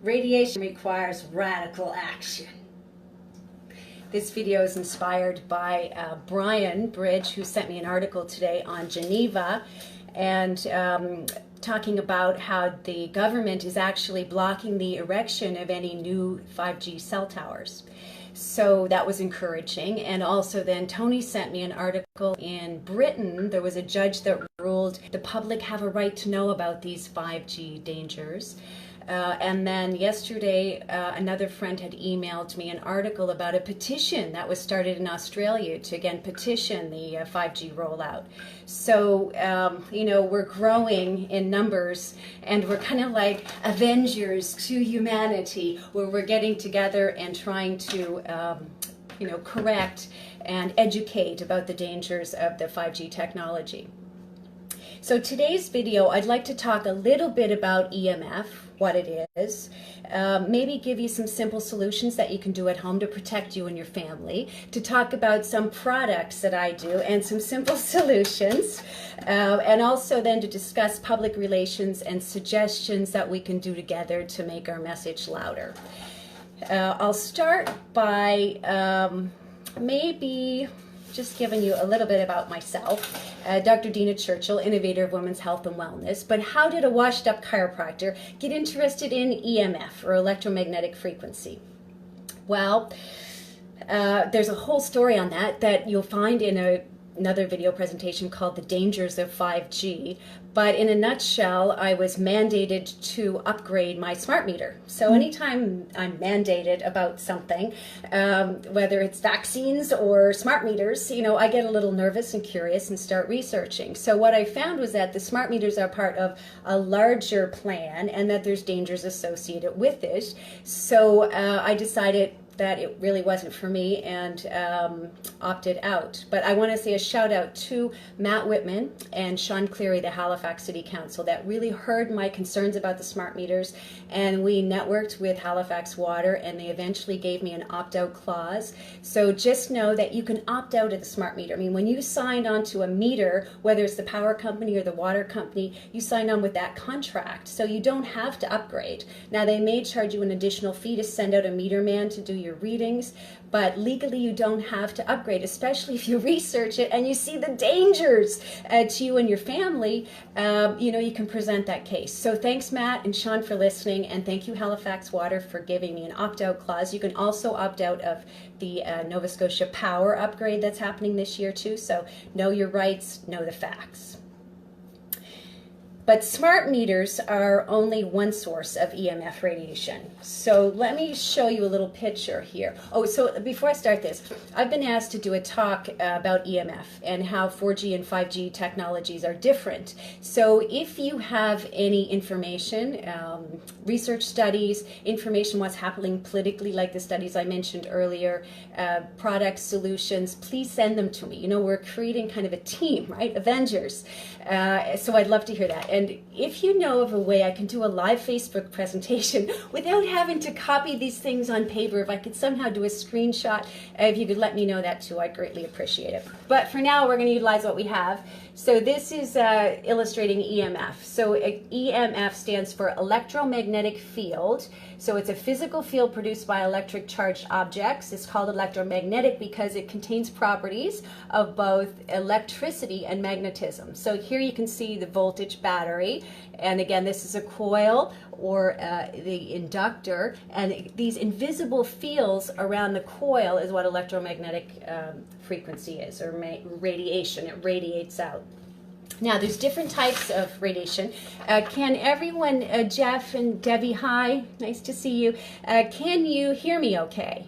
Radiation requires radical action. This video is inspired by Brian Bridge, who sent me an article today on Geneva, and talking about how the government is actually blocking the erection of any new 5G cell towers. So that was encouraging. And also then Tony sent me an article in Britain. There was a judge that ruled the public have a right to know about these 5G dangers. And then yesterday, another friend had emailed me an article about a petition that was started in Australia to, again, petition the 5G rollout. So, you know, we're growing in numbers, and we're kind of like avengers to humanity, where we're getting together and trying to, you know, correct and educate about the dangers of the 5G technology. So today's video, I'd like to talk a little bit about EMF, what it is, maybe give you some simple solutions that you can do at home to protect you and your family, to talk about some products that I do and some simple solutions, and also then to discuss public relations and suggestions that we can do together to make our message louder. I'll start by maybe just giving you a little bit about myself. Dr. Dina Churchill, innovator of women's health and wellness. But how did a washed up chiropractor get interested in EMF, or electromagnetic frequency? Well, there's a whole story on that you'll find in another video presentation called The Dangers of 5G. But in a nutshell, I was mandated to upgrade my smart meter. So anytime I'm mandated about something, whether it's vaccines or smart meters, you know, I get a little nervous and curious and start researching. So what I found was that the smart meters are part of a larger plan and that there's dangers associated with it. So I decided that it really wasn't for me and opted out. But I want to say a shout out to Matt Whitman and Sean Cleary, the Halifax City Council, that really heard my concerns about the smart meters, and we networked with Halifax Water, and they eventually gave me an opt-out clause. So just know that you can opt out of the smart meter. I mean, when you signed on to a meter, whether it's the power company or the water company, you signed on with that contract, so you don't have to upgrade. Now, they may charge you an additional fee to send out a meter man to do your readings, but legally you don't have to upgrade, especially if you research it and you see the dangers to you and your family. You know, you can present that case. So thanks, Matt and Sean, for listening, and thank you, Halifax Water, for giving me an opt-out clause. You can also opt out of the Nova Scotia Power upgrade that's happening this year too, so know your rights, know the facts. But smart meters are only one source of EMF radiation. So let me show you a little picture here. Oh, so before I start this, I've been asked to do a talk about EMF and how 4G and 5G technologies are different. So if you have any information, research studies, information what's happening politically, like the studies I mentioned earlier, product solutions, please send them to me. You know, we're creating kind of a team, right? Avengers. So I'd love to hear that. And if you know of a way I can do a live Facebook presentation without having to copy these things on paper, if I could somehow do a screenshot, if you could let me know that too, I'd greatly appreciate it. But for now, we're going to utilize what we have. So this is illustrating EMF. So EMF stands for electromagnetic field. So it's a physical field produced by electric charged objects. It's called electromagnetic because it contains properties of both electricity and magnetism. So here you can see the voltage battery. And again, this is a coil or the inductor. And these invisible fields around the coil is what electromagnetic frequency is, or radiation. It radiates out. Now, there's different types of radiation. Can everyone, Jeff and Debbie, hi, nice to see you. Can you hear me okay?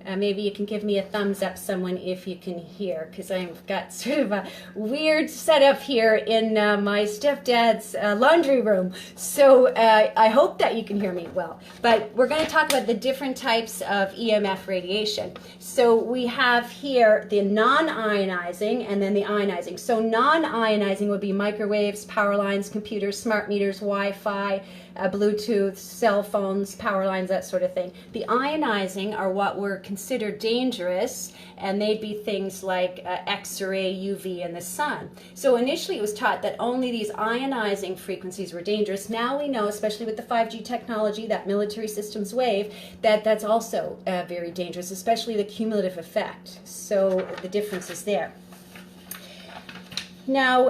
Maybe you can give me a thumbs up, someone, if you can hear, because I've got sort of a weird setup here in my stepdad's laundry room. So I hope that you can hear me well. But we're going to talk about the different types of EMF radiation. So we have here the non-ionizing and then the ionizing. So non-ionizing would be microwaves, power lines, computers, smart meters, Wi-Fi, Bluetooth, cell phones, power lines, that sort of thing. The ionizing are what we're considered dangerous, and they'd be things like X-ray, UV, and the sun. So initially it was taught that only these ionizing frequencies were dangerous. Now we know, especially with the 5G technology, that military systems wave, that that's also very dangerous, especially the cumulative effect. So the difference is there. Now,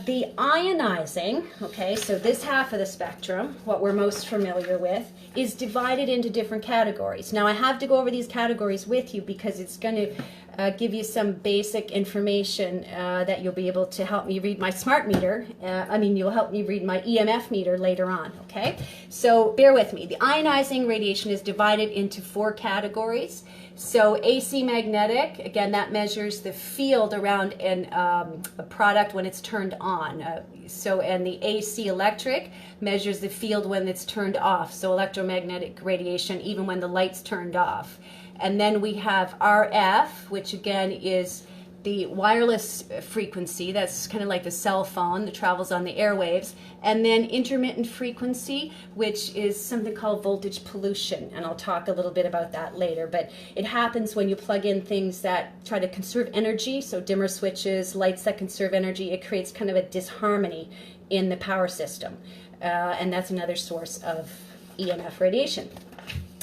the ionizing, okay, so this half of the spectrum, what we're most familiar with, is divided into different categories. Now, I have to go over these categories with you because it's going to give you some basic information that you'll be able to help me read my smart meter. You'll help me read my EMF meter later on, okay? So bear with me. The ionizing radiation is divided into 4 categories. So AC magnetic, again, that measures the field around a product when it's turned on. And the AC electric measures the field when it's turned off. So electromagnetic radiation, even when the light's turned off. And then we have RF, which again is the wireless frequency. That's kind of like the cell phone that travels on the airwaves. And then intermittent frequency, which is something called voltage pollution. And I'll talk a little bit about that later. But it happens when you plug in things that try to conserve energy. So dimmer switches, lights that conserve energy. It creates kind of a disharmony in the power system. And that's another source of EMF radiation.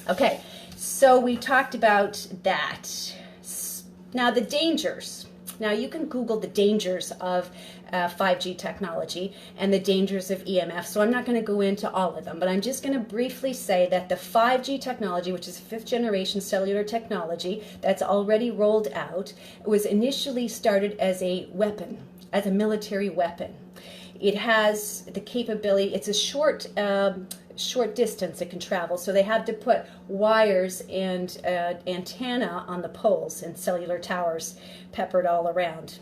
Okay, so we talked about that. Now the dangers. Now you can Google the dangers of 5G technology and the dangers of EMF, so I'm not going to go into all of them, but I'm just going to briefly say that the 5G technology, which is 5th generation cellular technology that's already rolled out, was initially started as a weapon, as a military weapon. It has the capability, it's a short distance it can travel, so they had to put wires and antenna on the poles and cellular towers peppered all around.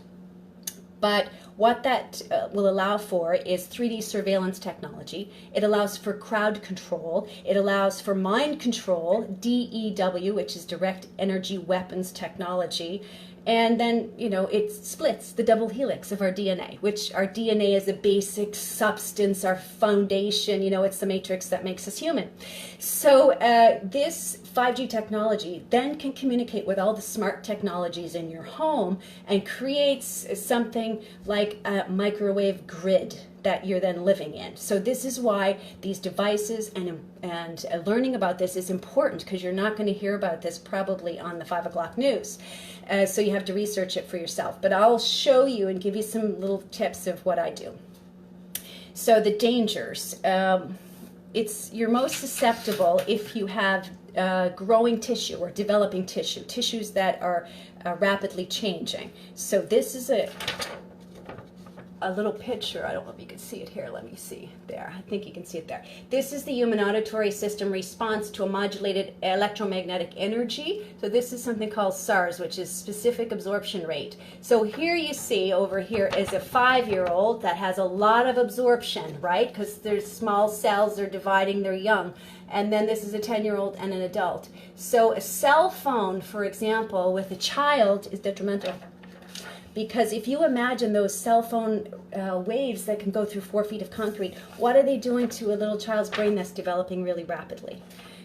But what that will allow for is 3D surveillance technology. It allows for crowd control. It allows for mind control, DEW, which is direct energy weapons technology. And then, it splits the double helix of our DNA, which our DNA is a basic substance, our foundation, it's the matrix that makes us human. So this 5G technology then can communicate with all the smart technologies in your home and creates something like a microwave grid that you're then living in. So this is why these devices and learning about this is important, because you're not going to hear about this probably on the 5 o'clock news. So you have to research it for yourself. But I'll show you and give you some little tips of what I do. So the dangers. You're most susceptible if you have growing tissue or developing tissue, tissues that are rapidly changing. So this is a little picture. I don't know if you can see it here. Let me see. There. I think you can see it there. This is the human auditory system response to a modulated electromagnetic energy. So this is something called SARS, which is specific absorption rate. So here you see over here is a 5-year-old that has a lot of absorption, right? Because there's small cells, they're dividing, they're young. And then this is a 10-year-old and an adult. So a cell phone, for example, with a child is detrimental. Because if you imagine those cell phone waves that can go through 4 feet of concrete, what are they doing to a little child's brain that's developing really rapidly?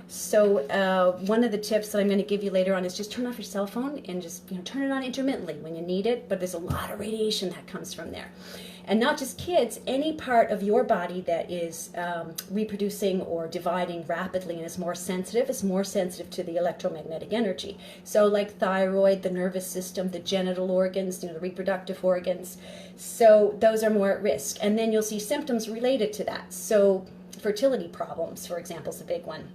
So one of the tips that I'm going to give you later on is just turn off your cell phone and just turn it on intermittently when you need it, but there's a lot of radiation that comes from there. And not just kids, any part of your body that is reproducing or dividing rapidly and is more sensitive to the electromagnetic energy. So like thyroid, the nervous system, the genital organs, the reproductive organs. So those are more at risk. And then you'll see symptoms related to that. So fertility problems, for example, is a big one.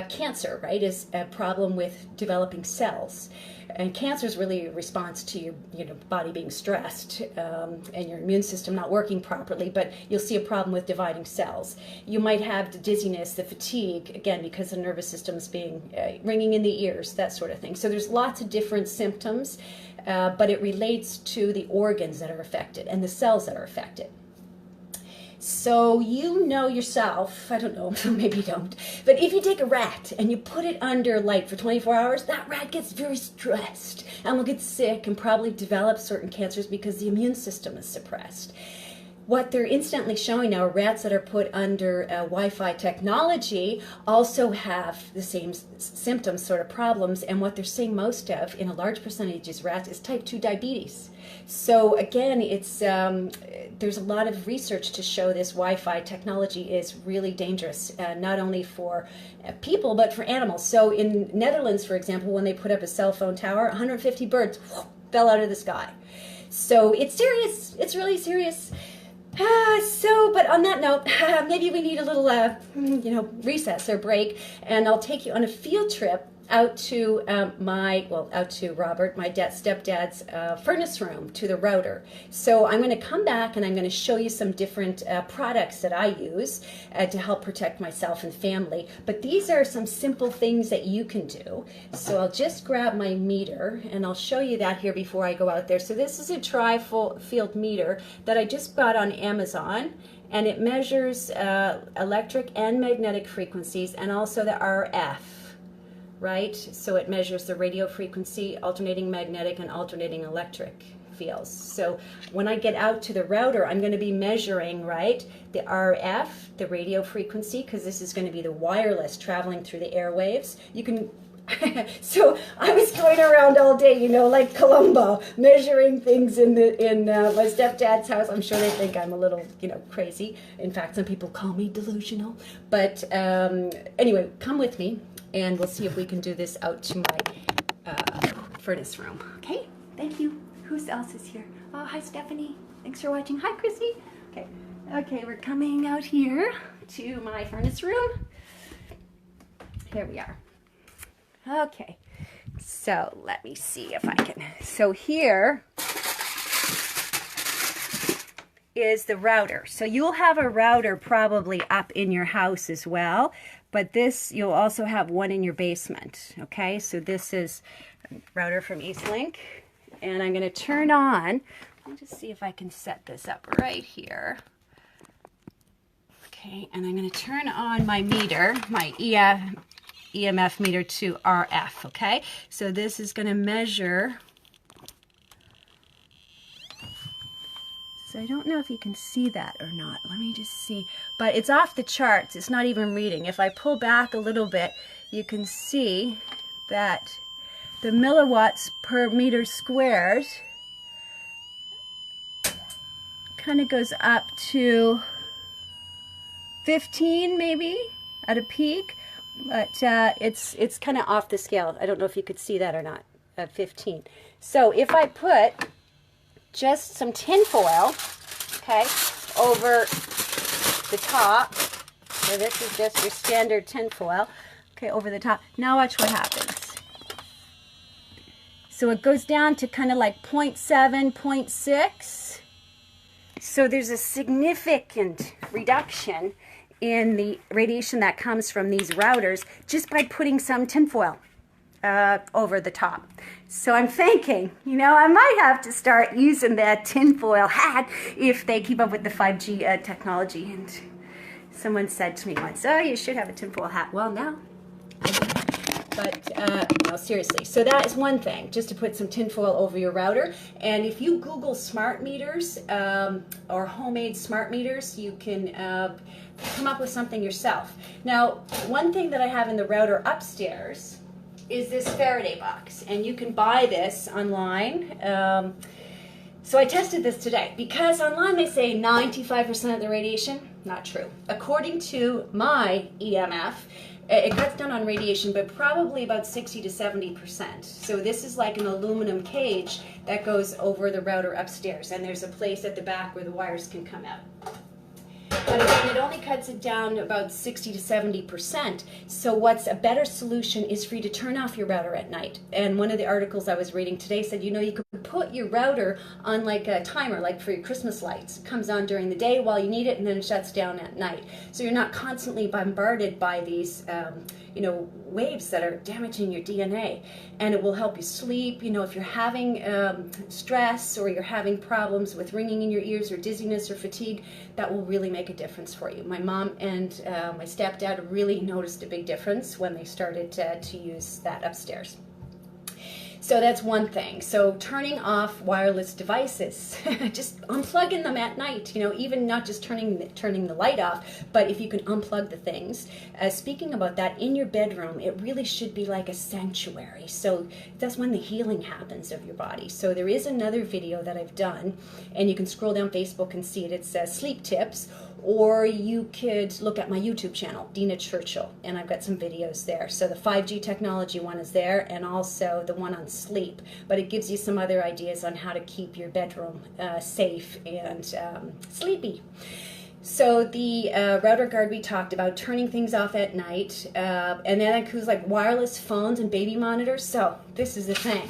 Cancer, right, is a problem with developing cells. And cancer is really a response to your body being stressed and your immune system not working properly, but you'll see a problem with dividing cells. You might have the dizziness, the fatigue, again, because the nervous system is being ringing in the ears, that sort of thing. So there's lots of different symptoms, but it relates to the organs that are affected and the cells that are affected. So you know yourself, I don't know, maybe you don't, but if you take a rat and you put it under light for 24 hours, that rat gets very stressed and will get sick and probably develop certain cancers because the immune system is suppressed. what they're instantly showing now, rats that are put under Wi-Fi technology also have the same symptoms, sort of problems, and what they're seeing most of in a large percentage of rats is type 2 diabetes. So again, it's there's a lot of research to show this Wi-Fi technology is really dangerous, not only for people but for animals. So in Netherlands, for example, when they put up a cell phone tower, 150 birds fell out of the sky. So it's serious. It's really serious. But on that note, maybe we need a little, recess or break, and I'll take you on a field trip out to out to Robert, my stepdad's furnace room, to the router. So I'm going to come back and I'm going to show you some different products that I use to help protect myself and family. But these are some simple things that you can do. So I'll just grab my meter and I'll show you that here before I go out there. So this is a tri-field meter that I just got on Amazon. And it measures electric and magnetic frequencies and also the RF. Right? So it measures the radio frequency, alternating magnetic and alternating electric fields. So when I get out to the router, I'm going to be measuring, right, the RF, the radio frequency, because this is going to be the wireless traveling through the airwaves. You can so I was going around all day, like Columbo, measuring things in my stepdad's house. I'm sure they think I'm a little, crazy. In fact, some people call me delusional. But anyway, come with me, and we'll see if we can do this out to my furnace room. Okay, thank you. Who else is here? Oh, hi, Stephanie. Thanks for watching. Hi, Chrissy. Okay, we're coming out here to my furnace room. Here we are. Okay, so let me see if I can. So here is the router. So you'll have a router probably up in your house as well, but this, you'll also have one in your basement. Okay, so this is a router from Eastlink, and I'm going to turn on, let me just see if I can set this up right here. Okay, and I'm going to turn on my meter, my EMF meter to RF, okay? So this is going to measure, so I don't know if you can see that or not. Let me just see, but it's off the charts. It's not even reading. If I pull back a little bit, you can see that the milliwatts per meter squared kind of goes up to 15 maybe at a peak. But it's kind of off the scale. I don't know if you could see that or not, at 15. So if I put just some tin foil, okay, over the top, so this is just your standard tin foil, okay, over the top. Now watch what happens. So it goes down to kind of like 0.7, 0.6. So there's a significant reduction in the radiation that comes from these routers just by putting some tinfoil over the top. So I'm thinking, I might have to start using that tinfoil hat if they keep up with the 5G technology. And someone said to me once, oh, you should have a tinfoil hat. Well, now I do. But no, seriously. So that is one thing, just to put some tinfoil over your router. And if you Google smart meters or homemade smart meters, you can come up with something yourself. Now, one thing that I have in the router upstairs is this Faraday box, and you can buy this online. So I tested this today, because online they say 95% of the radiation, not true. According to my EMF, it cuts down on radiation, but probably about 60 to 70%. So this is like an aluminum cage that goes over the router upstairs, and there's a place at the back where the wires can come out. But again, it only cuts it down about 60 to 70%. So what's a better solution is for you to turn off your router at night. And one of the articles I was reading today said, you could put your router on like a timer, like for your Christmas lights. It comes on during the day while you need it, and then it shuts down at night. So you're not constantly bombarded by these waves that are damaging your DNA. And it will help you sleep. If you're having stress, or you're having problems with ringing in your ears or dizziness or fatigue, that will really make a difference for you. My mom and my stepdad really noticed a big difference when they started to use that upstairs. So that's one thing. So turning off wireless devices, just unplugging them at night, you know, even not just turning the light off, but if you can unplug the things. Speaking about that, in your bedroom, it really should be like a sanctuary. So that's when the healing happens of your body. So there is another video that I've done, and you can scroll down Facebook and see it. It says sleep tips, or you could look at my YouTube channel, Dina Churchill, and I've got some videos there. So the 5G technology one is there, and also the one on sleep. But it gives you some other ideas on how to keep your bedroom safe and sleepy. So the router guard we talked about, turning things off at night, and then that includes like wireless phones and baby monitors. So this is the thing.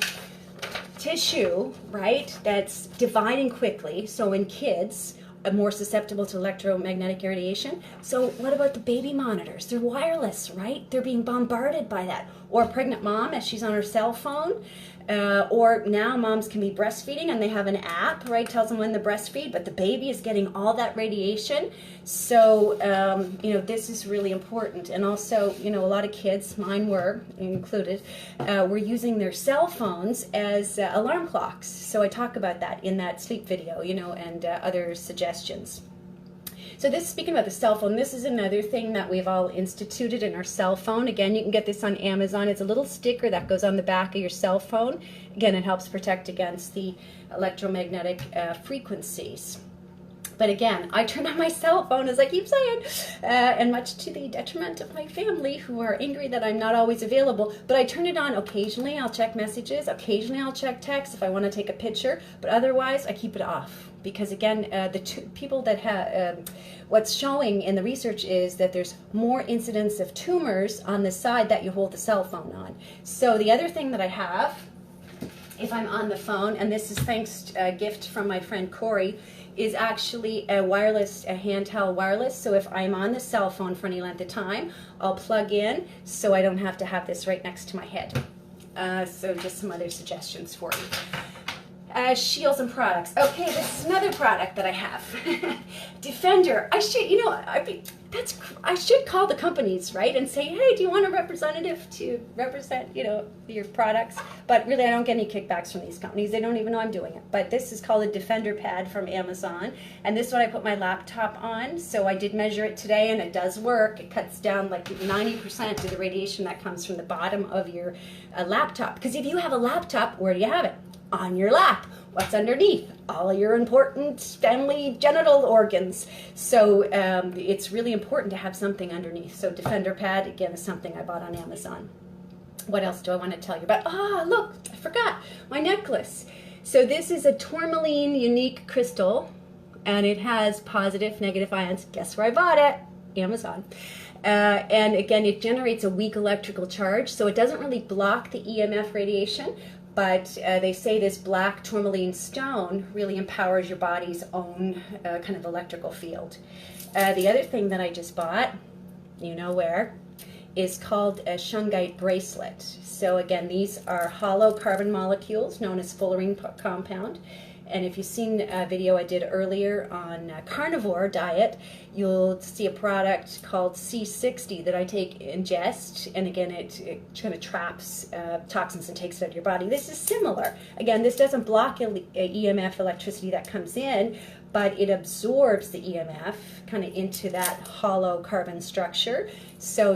Tissue, right, that's dividing quickly. So in kids, are more susceptible to electromagnetic radiation. So what about the baby monitors? They're wireless, right? They're being bombarded by that. Or a pregnant mom as she's on her cell phone. Or now moms can be breastfeeding and they have an app, right? Tells them when to breastfeed, but the baby is getting all that radiation. So, you know, this is really important. And also, you know, a lot of kids, mine were included, were using their cell phones as alarm clocks. So I talk about that in that sleep video, you know, and other suggestions. So this, speaking about the cell phone, this is another thing that we've all instituted in our cell phone. Again, you can get this on Amazon. It's a little sticker that goes on the back of your cell phone. Again, it helps protect against the electromagnetic frequencies. But again, I turn on my cell phone, as I keep saying, and much to the detriment of my family, who are angry that I'm not always available. But I turn it on occasionally. I'll check messages. Occasionally, I'll check text if I want to take a picture. But otherwise, I keep it off. Because again, people that have, what's showing in the research is that there's more incidence of tumors on the side that you hold the cell phone on. So the other thing that I have, if I'm on the phone, and this is thanks to a gift from my friend Corey, is actually a wireless, a handheld wireless. So if I'm on the cell phone for any length of time, I'll plug in so I don't have to have this right next to my head. So just some other suggestions for you. Shields and products. Okay, this is another product that I have. Defender. I should, you know, I should call the companies, right, and say, hey, do you want a representative to represent, you know, your products? But really, I don't get any kickbacks from these companies. They don't even know I'm doing it. But this is called a Defender pad from Amazon, and this is what I put my laptop on. So I did measure it today, and it does work. It cuts down like 90% of the radiation that comes from the bottom of your laptop. Because if you have a laptop, where do you have it? On your lap. What's underneath? All your important family genital organs. So it's really important to have something underneath. So Defender pad, again, is something I bought on Amazon. What else do I want to tell you about? Ah, look, I forgot my necklace. So this is a tourmaline unique crystal, and it has positive, negative ions. Guess where I bought it? Amazon. And again, it generates a weak electrical charge, so it doesn't really block the EMF radiation. But they say this black tourmaline stone really empowers your body's own kind of electrical field. The other thing that I just bought, you know where, is called a shungite bracelet. So again, these are hollow carbon molecules known as fullerene compound. And if you've seen a video I did earlier on carnivore diet, you'll see a product called C60 that I ingest, and again, it kind of traps toxins and takes it out of your body. This is similar. Again, this doesn't block EMF electricity that comes in, but it absorbs the EMF kind of into that hollow carbon structure. So